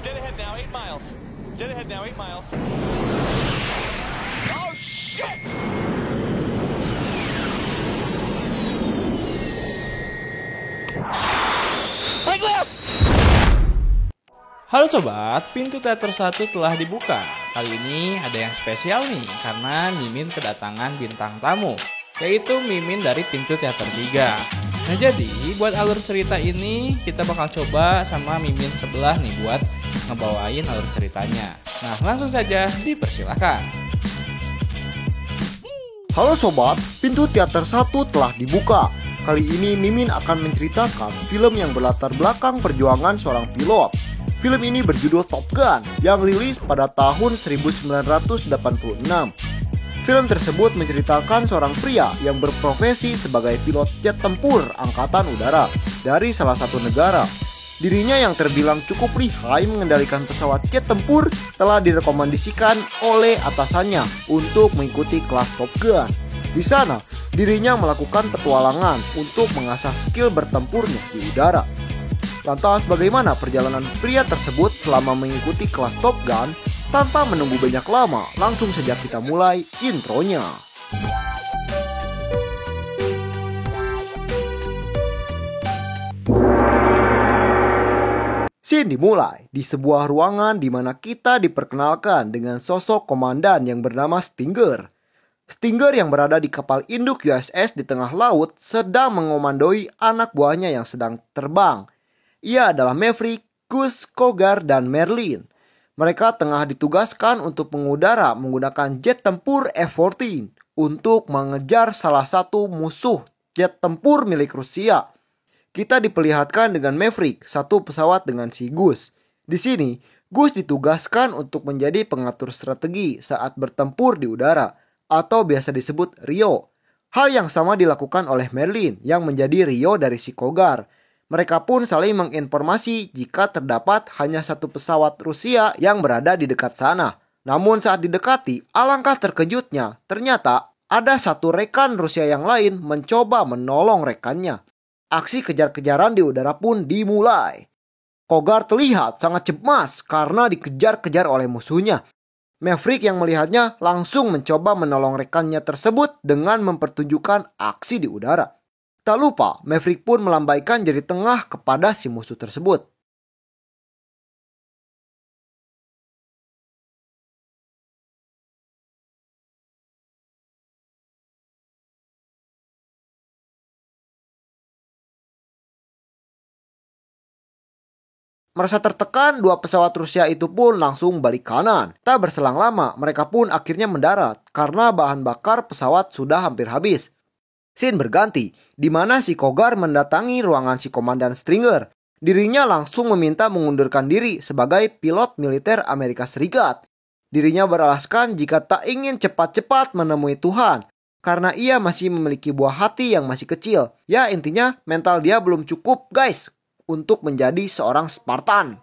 Dead ahead now, 8 miles. Dead ahead now, 8 miles. Oh, shit! Break left! Halo sobat, pintu teater 1 telah dibuka. Kali ini ada yang spesial nih, karena Mimin kedatangan bintang tamu, yaitu Mimin dari pintu teater 3. Nah jadi, buat alur cerita ini, kita bakal coba sama Mimin sebelah nih buat ngebawain alur ceritanya. Nah langsung saja dipersilakan. Halo sobat, pintu teater 1 telah dibuka. Kali ini Mimin akan menceritakan film yang berlatar belakang perjuangan seorang pilot. Film ini berjudul Top Gun yang rilis pada tahun 1986. Film tersebut menceritakan seorang pria yang berprofesi sebagai pilot jet tempur angkatan udara dari salah satu negara. Dirinya yang terbilang cukup lihai mengendalikan pesawat jet tempur telah direkomendasikan oleh atasannya untuk mengikuti kelas Top Gun. Di sana, dirinya melakukan petualangan untuk mengasah skill bertempurnya di udara. Lantas bagaimana perjalanan pria tersebut selama mengikuti kelas Top Gun? Tanpa menunggu banyak lama, langsung saja kita mulai intronya. Scene dimulai di sebuah ruangan di mana kita diperkenalkan dengan sosok komandan yang bernama Stinger. Stinger yang berada di kapal induk USS di tengah laut sedang mengomandoi anak buahnya yang sedang terbang. Ia adalah Maverick, Gus, Cougar, dan Merlin. Mereka tengah ditugaskan untuk mengudara menggunakan jet tempur F-14 untuk mengejar salah satu musuh jet tempur milik Rusia. Kita diperlihatkan dengan Maverick, satu pesawat dengan si Gus. Di sini, Gus ditugaskan untuk menjadi pengatur strategi saat bertempur di udara, atau biasa disebut Rio. Hal yang sama dilakukan oleh Merlin yang menjadi Rio dari si Cougar. Mereka pun saling menginformasi jika terdapat hanya satu pesawat Rusia yang berada di dekat sana. Namun saat didekati, alangkah terkejutnya, ternyata ada satu rekan Rusia yang lain mencoba menolong rekannya. Aksi kejar-kejaran di udara pun dimulai. Cougar terlihat sangat cemas karena dikejar-kejar oleh musuhnya. Maverick yang melihatnya langsung mencoba menolong rekannya tersebut dengan mempertunjukkan aksi di udara. Tak lupa, Maverick pun melambaikan jari tengah kepada si musuh tersebut. Merasa tertekan, dua pesawat Rusia itu pun langsung balik kanan. Tak berselang lama, mereka pun akhirnya mendarat karena bahan bakar pesawat sudah hampir habis. Scene berganti, di mana si Cougar mendatangi ruangan si Komandan Stinger. Dirinya langsung meminta mengundurkan diri sebagai pilot militer Amerika Serikat. Dirinya beralaskan jika tak ingin cepat-cepat menemui Tuhan, karena ia masih memiliki buah hati yang masih kecil. Ya intinya mental dia belum cukup guys, untuk menjadi seorang Spartan.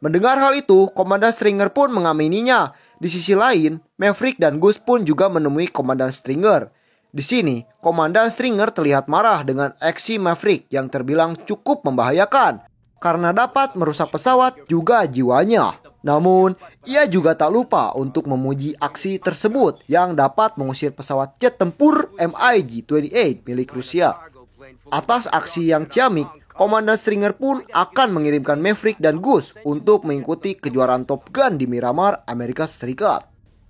Mendengar hal itu, Komandan Stinger pun mengamininya. Di sisi lain, Maverick dan Gus pun juga menemui Komandan Stinger. Di sini, Komandan Stinger terlihat marah dengan aksi Maverick yang terbilang cukup membahayakan karena dapat merusak pesawat juga jiwanya. Namun, ia juga tak lupa untuk memuji aksi tersebut yang dapat mengusir pesawat jet tempur MiG-28 milik Rusia. Atas aksi yang ciamik, Komandan Stinger pun akan mengirimkan Maverick dan Gus untuk mengikuti kejuaraan Top Gun di Miramar, Amerika Serikat.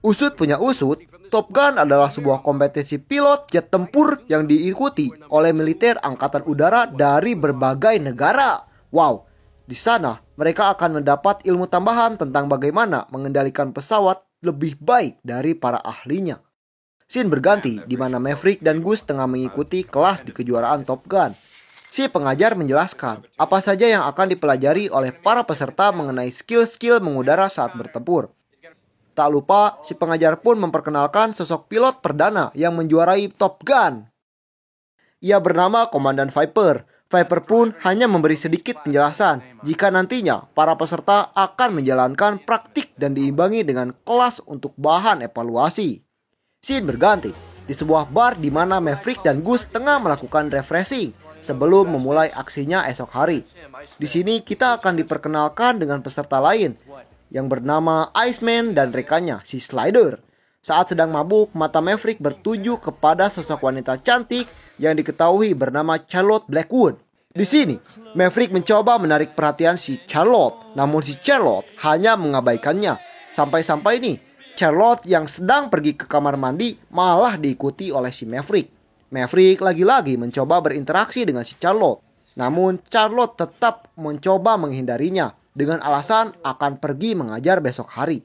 Usut punya usut, Top Gun adalah sebuah kompetisi pilot jet tempur yang diikuti oleh militer angkatan udara dari berbagai negara. Wow, di sana mereka akan mendapat ilmu tambahan tentang bagaimana mengendalikan pesawat lebih baik dari para ahlinya. Scene berganti di mana Maverick dan Gus tengah mengikuti kelas di kejuaraan Top Gun. Si pengajar menjelaskan apa saja yang akan dipelajari oleh para peserta mengenai skill-skill mengudara saat bertempur. Tak lupa, si pengajar pun memperkenalkan sosok pilot perdana yang menjuarai Top Gun. Ia bernama Komandan Viper. Viper pun hanya memberi sedikit penjelasan jika nantinya para peserta akan menjalankan praktik dan diimbangi dengan kelas untuk bahan evaluasi. Scene berganti di sebuah bar di mana Maverick dan Gus tengah melakukan refreshing. sebelum memulai aksinya esok hari. Di sini kita akan diperkenalkan dengan peserta lain yang bernama Iceman dan rekannya, si Slider. Saat sedang mabuk, mata Maverick bertuju kepada sosok wanita cantik yang diketahui bernama Charlotte Blackwood. Di sini, Maverick mencoba menarik perhatian si Charlotte, namun si Charlotte hanya mengabaikannya. Sampai-sampai nih, Charlotte yang sedang pergi ke kamar mandi malah diikuti oleh si Maverick. Maverick lagi-lagi mencoba berinteraksi dengan si Charlotte, namun Charlotte tetap mencoba menghindarinya dengan alasan akan pergi mengajar besok hari.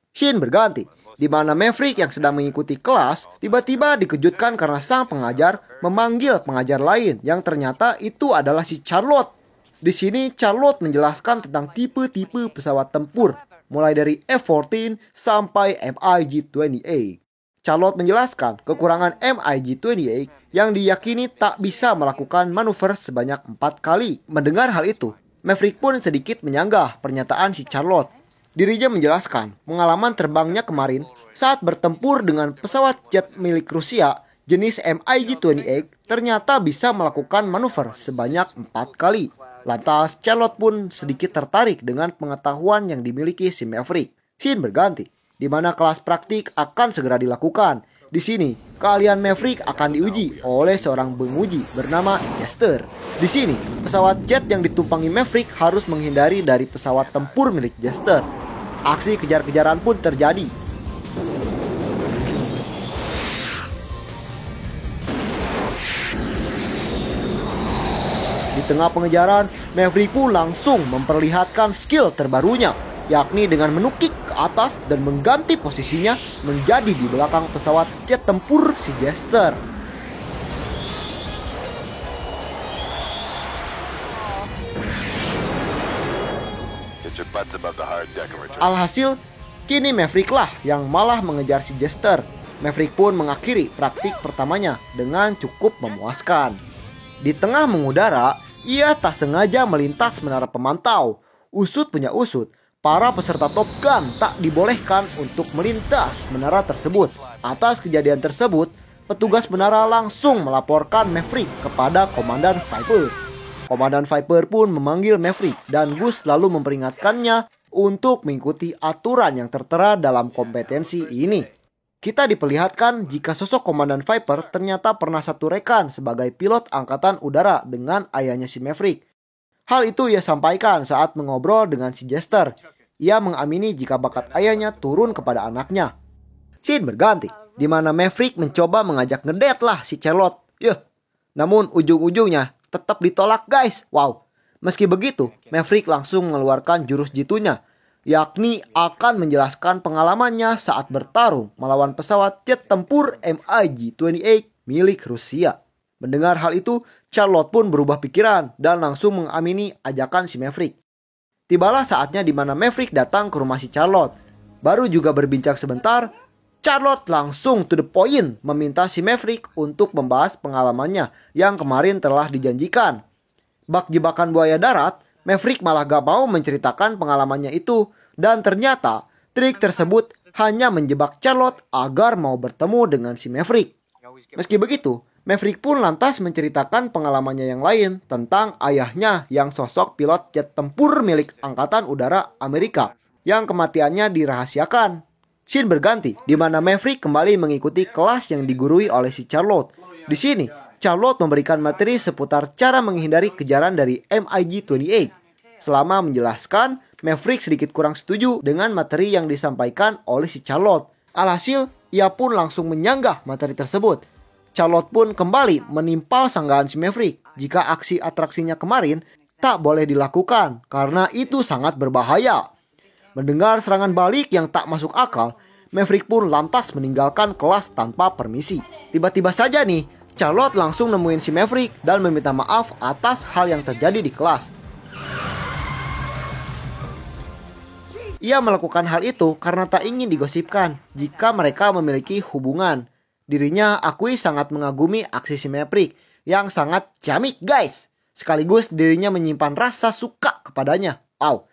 Scene berganti, di mana Maverick yang sedang mengikuti kelas tiba-tiba dikejutkan karena sang pengajar memanggil pengajar lain yang ternyata itu adalah si Charlotte. Di sini Charlotte menjelaskan tentang tipe-tipe pesawat tempur, mulai dari F-14 sampai MiG-28. Charlotte menjelaskan kekurangan MiG-28 yang diyakini tak bisa melakukan manuver sebanyak 4 kali. Mendengar hal itu, Maverick pun sedikit menyanggah pernyataan si Charlotte. Dirinya menjelaskan pengalaman terbangnya kemarin saat bertempur dengan pesawat jet milik Rusia jenis MiG-28 ternyata bisa melakukan manuver sebanyak 4 kali. Lantas Charlotte pun sedikit tertarik dengan pengetahuan yang dimiliki si Maverick. Scene berganti, di mana kelas praktik akan segera dilakukan. Di sini, keahlian Maverick akan diuji oleh seorang penguji bernama Jester. Di sini, pesawat jet yang ditumpangi Maverick harus menghindari dari pesawat tempur milik Jester. Aksi kejar-kejaran pun terjadi. Di tengah pengejaran, Maverick pun langsung memperlihatkan skill terbarunya, yakni dengan menukik ke atas dan mengganti posisinya menjadi di belakang pesawat jet tempur si Jester. Alhasil, kini Maverick lah yang malah mengejar si Jester. Maverick pun mengakhiri praktik pertamanya dengan cukup memuaskan. Di tengah mengudara, ia tak sengaja melintas menara pemantau. Usut punya usut, para peserta Top Gun tak dibolehkan untuk melintas menara tersebut. Atas kejadian tersebut, petugas menara langsung melaporkan Maverick kepada Komandan Viper. Komandan Viper pun memanggil Maverick dan Gus lalu memperingatkannya untuk mengikuti aturan yang tertera dalam kompetensi ini. Kita diperlihatkan jika sosok Komandan Viper ternyata pernah satu rekan sebagai pilot angkatan udara dengan ayahnya si Maverick. Hal itu ia sampaikan saat mengobrol dengan si Jester. Ia mengamini jika bakat ayahnya turun kepada anaknya. Scene berganti, di mana Maverick mencoba mengajak ngedate lah si Charlotte. Namun ujung-ujungnya tetap ditolak guys. Wow. Meski begitu, Maverick langsung mengeluarkan jurus jitunya, yakni akan menjelaskan pengalamannya saat bertarung melawan pesawat jet tempur MiG-28 milik Rusia. Mendengar hal itu, Charlotte pun berubah pikiran dan langsung mengamini ajakan si Maverick. Tibalah saatnya di mana Maverick datang ke rumah si Charlotte. Baru juga berbincang sebentar, Charlotte langsung to the point meminta si Maverick untuk membahas pengalamannya yang kemarin telah dijanjikan. Bak jebakan buaya darat, Maverick malah gak mau menceritakan pengalamannya itu, dan ternyata trik tersebut hanya menjebak Charlotte agar mau bertemu dengan si Maverick. Meski begitu, Maverick pun lantas menceritakan pengalamannya yang lain tentang ayahnya yang sosok pilot jet tempur milik Angkatan Udara Amerika yang kematiannya dirahasiakan. Scene berganti, di mana Maverick kembali mengikuti kelas yang digurui oleh si Charlotte. Di sini, Charlotte memberikan materi seputar cara menghindari kejaran dari MiG-28. Selama menjelaskan, Maverick sedikit kurang setuju dengan materi yang disampaikan oleh si Charlotte. Alhasil, ia pun langsung menyanggah materi tersebut. Charlotte pun kembali menimpal sanggahan si Maverick jika aksi atraksinya kemarin tak boleh dilakukan karena itu sangat berbahaya. Mendengar serangan balik yang tak masuk akal, Maverick pun lantas meninggalkan kelas tanpa permisi. Tiba-tiba saja nih, Charlotte langsung nemuin si Maverick dan meminta maaf atas hal yang terjadi di kelas. Ia melakukan hal itu karena tak ingin digosipkan jika mereka memiliki hubungan. Dirinya akui sangat mengagumi aksi si Maverick yang sangat ciamik guys. Sekaligus dirinya menyimpan rasa suka kepadanya. Wow.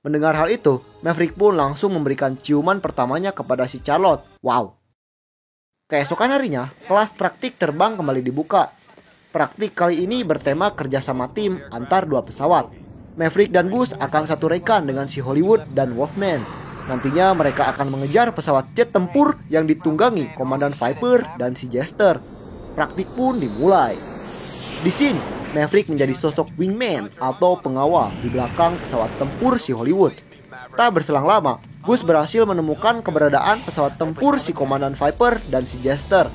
Mendengar hal itu, Maverick pun langsung memberikan ciuman pertamanya kepada si Charlotte. Wow. Keesokan harinya, kelas praktik terbang kembali dibuka. Praktik kali ini bertema kerjasama tim antar dua pesawat. Maverick dan Gus akan satu rekan dengan si Hollywood dan Wolfman. Nantinya mereka akan mengejar pesawat jet tempur yang ditunggangi Komandan Viper dan si Jester. Praktik pun dimulai. Di sini, Maverick menjadi sosok wingman atau pengawal di belakang pesawat tempur si Hollywood. Tak berselang lama, Gus berhasil menemukan keberadaan pesawat tempur si Komandan Viper dan si Jester.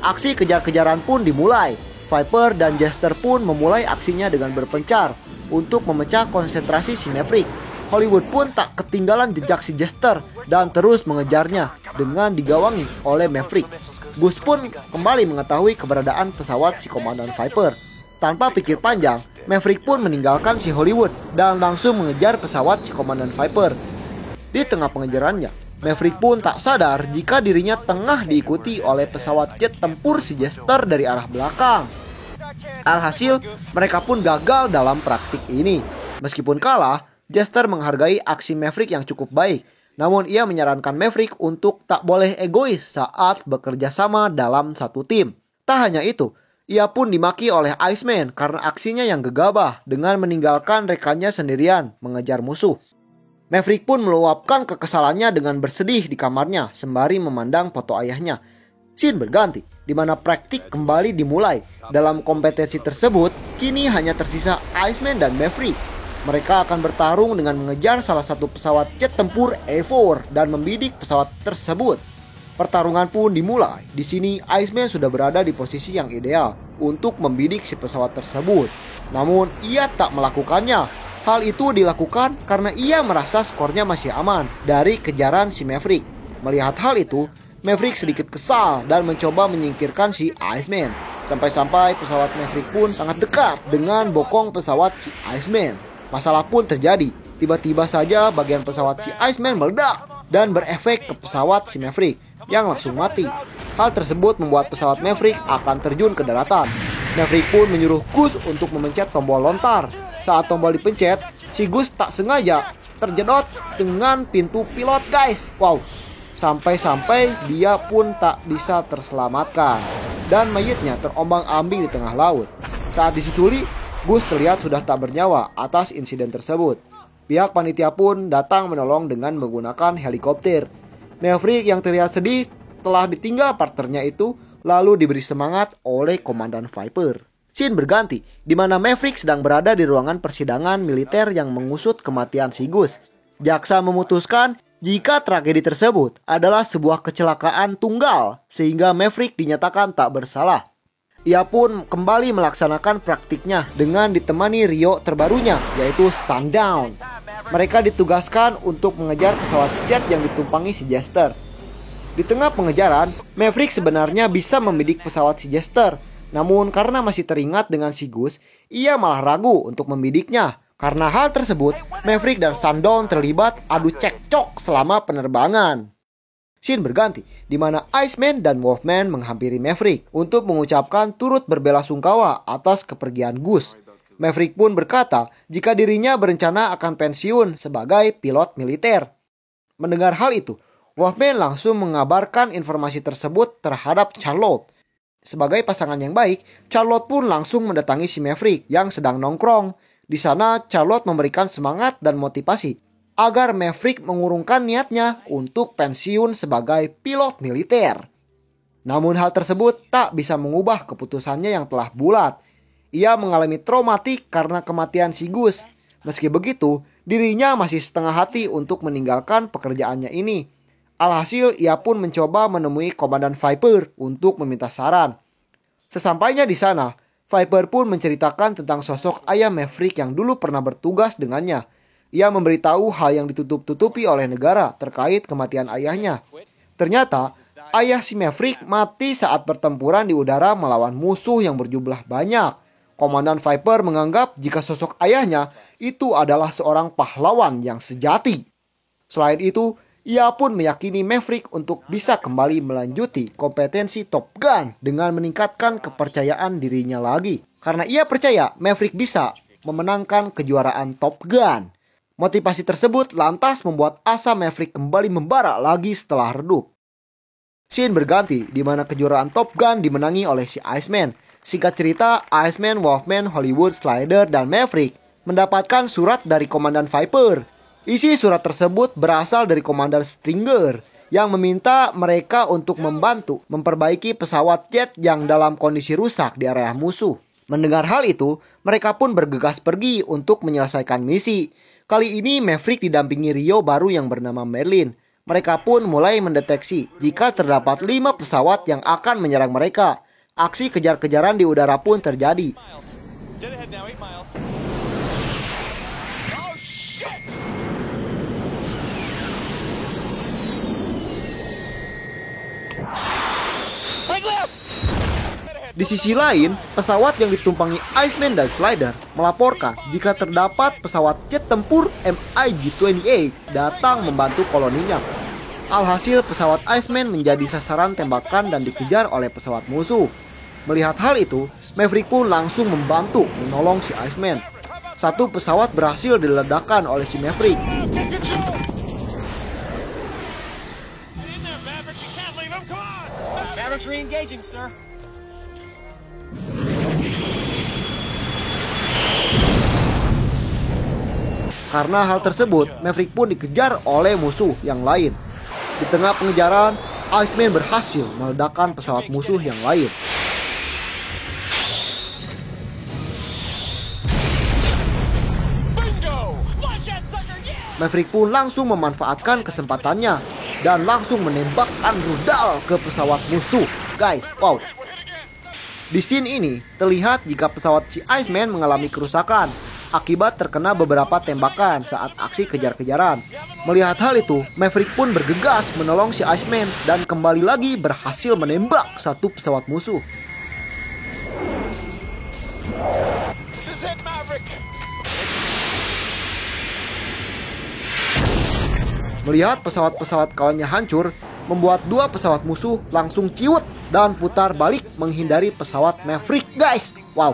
Aksi kejar-kejaran pun dimulai. Viper dan Jester pun memulai aksinya dengan berpencar untuk memecah konsentrasi si Maverick. Hollywood pun tak ketinggalan jejak si Jester dan terus mengejarnya dengan digawangi oleh Maverick. Gus pun kembali mengetahui keberadaan pesawat si Komandan Viper. Tanpa pikir panjang, Maverick pun meninggalkan si Hollywood dan langsung mengejar pesawat si Komandan Viper. Di tengah pengejarannya, Maverick pun tak sadar jika dirinya tengah diikuti oleh pesawat jet tempur si Jester dari arah belakang. Alhasil, mereka pun gagal dalam praktik ini. Meskipun kalah, Jester menghargai aksi Maverick yang cukup baik. Namun ia menyarankan Maverick untuk tak boleh egois saat bekerja sama dalam satu tim. Tak hanya itu, ia pun dimaki oleh Iceman karena aksinya yang gegabah dengan meninggalkan rekannya sendirian mengejar musuh. Maverick pun meluapkan kekesalannya dengan bersedih di kamarnya sembari memandang foto ayahnya. Scene berganti, di mana praktik kembali dimulai. Dalam kompetensi tersebut, kini hanya tersisa Iceman dan Maverick. Mereka akan bertarung dengan mengejar salah satu pesawat jet tempur A4 dan membidik pesawat tersebut. Pertarungan pun dimulai. Di sini Iceman sudah berada di posisi yang ideal untuk membidik si pesawat tersebut. Namun ia tak melakukannya. Hal itu dilakukan karena ia merasa skornya masih aman dari kejaran si Maverick. Melihat hal itu, Maverick sedikit kesal dan mencoba menyingkirkan si Iceman. Sampai-sampai pesawat Maverick pun sangat dekat dengan bokong pesawat si Iceman. Masalah pun terjadi. Tiba-tiba saja bagian pesawat si Iceman meledak dan berefek ke pesawat si Maverick yang langsung mati. Hal tersebut membuat pesawat Maverick akan terjun ke daratan. Maverick pun menyuruh Gus untuk memencet tombol lontar. Saat tombol dipencet, si Gus tak sengaja terjedot dengan pintu pilot, guys. Wow, sampai-sampai dia pun tak bisa terselamatkan dan mayitnya terombang-ambing di tengah laut. Saat disusuli, Gus terlihat sudah tak bernyawa atas insiden tersebut. Pihak panitia pun datang menolong dengan menggunakan helikopter. Maverick yang terlihat sedih telah ditinggal partnernya itu lalu diberi semangat oleh Komandan Viper. Scene berganti, di mana Maverick sedang berada di ruangan persidangan militer yang mengusut kematian si Gus. Jaksa memutuskan jika tragedi tersebut adalah sebuah kecelakaan tunggal, sehingga Maverick dinyatakan tak bersalah. Ia pun kembali melaksanakan praktiknya dengan ditemani Rio terbarunya, yaitu Sundown. Mereka ditugaskan untuk mengejar pesawat jet yang ditumpangi si Jester. Di tengah pengejaran, Maverick sebenarnya bisa membidik pesawat si Jester. Namun karena masih teringat dengan si Gus, ia malah ragu untuk membidiknya. Karena hal tersebut, Maverick dan Sundown terlibat adu cekcok selama penerbangan. Scene berganti, di mana Iceman dan Wolfman menghampiri Maverick untuk mengucapkan turut berbelasungkawa atas kepergian Gus. Maverick pun berkata jika dirinya berencana akan pensiun sebagai pilot militer. Mendengar hal itu, Wolfman langsung mengabarkan informasi tersebut terhadap Charlotte. Sebagai pasangan yang baik, Charlotte pun langsung mendatangi si Maverick yang sedang nongkrong. Di sana, Charlotte memberikan semangat dan motivasi agar Maverick mengurungkan niatnya untuk pensiun sebagai pilot militer. Namun hal tersebut tak bisa mengubah keputusannya yang telah bulat. Ia mengalami traumatik karena kematian si Gus. Meski begitu, dirinya masih setengah hati untuk meninggalkan pekerjaannya ini. Alhasil, ia pun mencoba menemui Komandan Viper untuk meminta saran. Sesampainya di sana, Viper pun menceritakan tentang sosok ayah Maverick yang dulu pernah bertugas dengannya. Ia memberitahu hal yang ditutup-tutupi oleh negara terkait kematian ayahnya. Ternyata, ayah si Maverick mati saat pertempuran di udara melawan musuh yang berjumlah banyak. Komandan Viper menganggap jika sosok ayahnya itu adalah seorang pahlawan yang sejati. Selain itu, ia pun meyakini Maverick untuk bisa kembali melanjuti kompetensi Top Gun dengan meningkatkan kepercayaan dirinya lagi. Karena ia percaya Maverick bisa memenangkan kejuaraan Top Gun. Motivasi tersebut lantas membuat asa Maverick kembali membara lagi setelah redup. Scene berganti di mana kejuaraan Top Gun dimenangi oleh si Iceman. Singkat cerita, Iceman, Wolfman, Hollywood, Slider, dan Maverick mendapatkan surat dari Komandan Viper. Isi surat tersebut berasal dari Komandan Stringer yang meminta mereka untuk membantu memperbaiki pesawat jet yang dalam kondisi rusak di area musuh. Mendengar hal itu, mereka pun bergegas pergi untuk menyelesaikan misi. Kali ini Maverick didampingi Rio baru yang bernama Merlin. Mereka pun mulai mendeteksi jika terdapat 5 pesawat yang akan menyerang mereka. Aksi kejar-kejaran di udara pun terjadi. Dead ahead now, 8 miles. Oh, shit! Right left! Di sisi lain, pesawat yang ditumpangi Iceman dan Slider melaporkan jika terdapat pesawat jet tempur MiG-28 datang membantu koloninya. Alhasil pesawat Iceman menjadi sasaran tembakan dan dikejar oleh pesawat musuh. Melihat hal itu, Maverick pun langsung membantu menolong si Iceman. Satu pesawat berhasil diledakkan oleh si Maverick. Get control! In there, Maverick! You can't leave him! Come on! Maverick's re-engaging, sir. Karena hal tersebut, Maverick pun dikejar oleh musuh yang lain. Di tengah pengejaran, Iceman berhasil meledakkan pesawat musuh yang lain. Bingo! Flash that sucker! Yeah! Maverick pun langsung memanfaatkan kesempatannya dan langsung menembakkan rudal ke pesawat musuh. Guys, wow. Di scene ini, terlihat jika pesawat si Iceman mengalami kerusakan akibat terkena beberapa tembakan saat aksi kejar-kejaran. Melihat hal itu, Maverick pun bergegas menolong si Iceman dan kembali lagi berhasil menembak satu pesawat musuh. This is it, Maverick! Melihat pesawat-pesawat kawannya hancur, membuat 2 pesawat musuh langsung ciut dan putar balik menghindari pesawat Maverick, guys. Wow.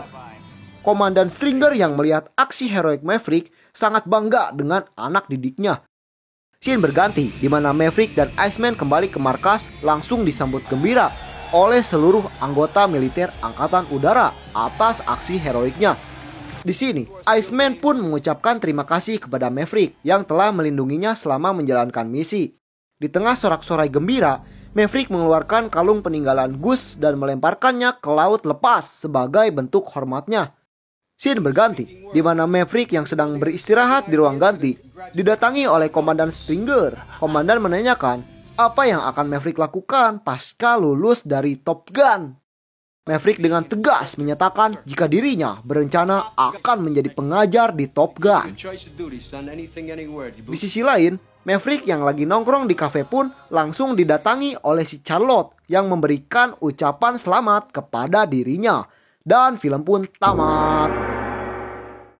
Komandan Stringer yang melihat aksi heroik Maverick sangat bangga dengan anak didiknya. Scene berganti di mana Maverick dan Iceman kembali ke markas langsung disambut gembira oleh seluruh anggota militer Angkatan Udara atas aksi heroiknya. Di sini, Iceman pun mengucapkan terima kasih kepada Maverick yang telah melindunginya selama menjalankan misi. Di tengah sorak-sorai gembira, Maverick mengeluarkan kalung peninggalan Gus dan melemparkannya ke laut lepas sebagai bentuk hormatnya. Scene berganti, di mana Maverick yang sedang beristirahat di ruang ganti didatangi oleh Komandan Stringer. Komandan menanyakan apa yang akan Maverick lakukan pasca lulus dari Top Gun. Maverick dengan tegas menyatakan jika dirinya berencana akan menjadi pengajar di Top Gun. Di sisi lain, Maverick yang lagi nongkrong di kafe pun langsung didatangi oleh si Charlotte yang memberikan ucapan selamat kepada dirinya. Dan film pun tamat.